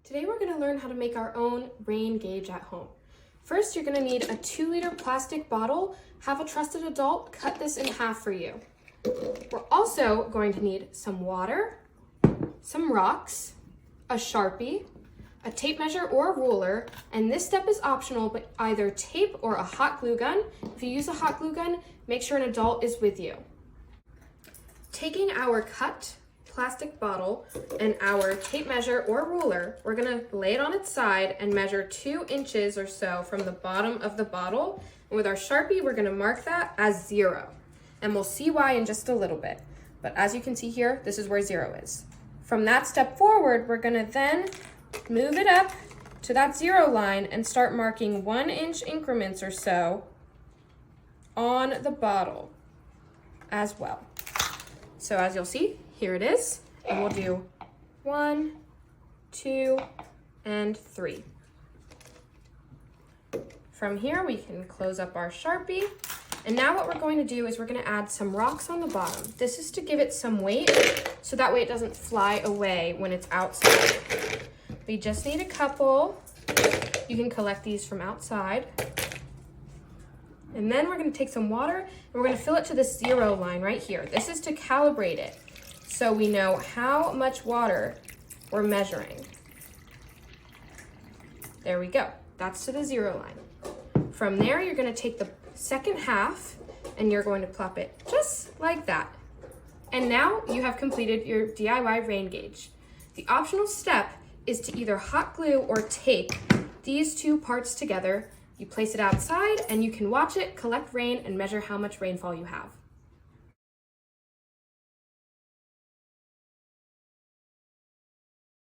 Today we're going to learn how to make our own rain gauge at home. First, you're going to need a 2-liter plastic bottle. Have a trusted adult cut this in half for you. We're also going to need some water, some rocks, a Sharpie, a tape measure or a ruler, and this step is optional, but either tape or a hot glue gun. If you use a hot glue gun, make sure an adult is with you. Taking our cut plastic bottle and our tape measure or ruler, we're gonna lay it on its side and measure 2 inches or so from the bottom of the bottle. And with our Sharpie, we're gonna mark that as 0. And we'll see why in just a little bit. But as you can see here, this is where 0 is. From that step forward, we're gonna then move it up to that 0 line and start marking 1-inch increments or so on the bottle as well. So as you'll see, here it is, and we'll do 1, 2, and 3. From here, we can close up our Sharpie, and now what we're going to do is we're going to add some rocks on the bottom. This is to give it some weight, so that way it doesn't fly away when it's outside. We just need a couple. You can collect these from outside. And then we're going to take some water, and we're going to fill it to the 0 line right here. This is to calibrate it, so we know how much water we're measuring. There we go. That's to the 0 line. From there, you're going to take the second half, and you're going to plop it just like that. And now you have completed your DIY rain gauge. The optional step is to either hot glue or tape these 2 parts together. You place it outside and you can watch it collect rain and measure how much rainfall you have.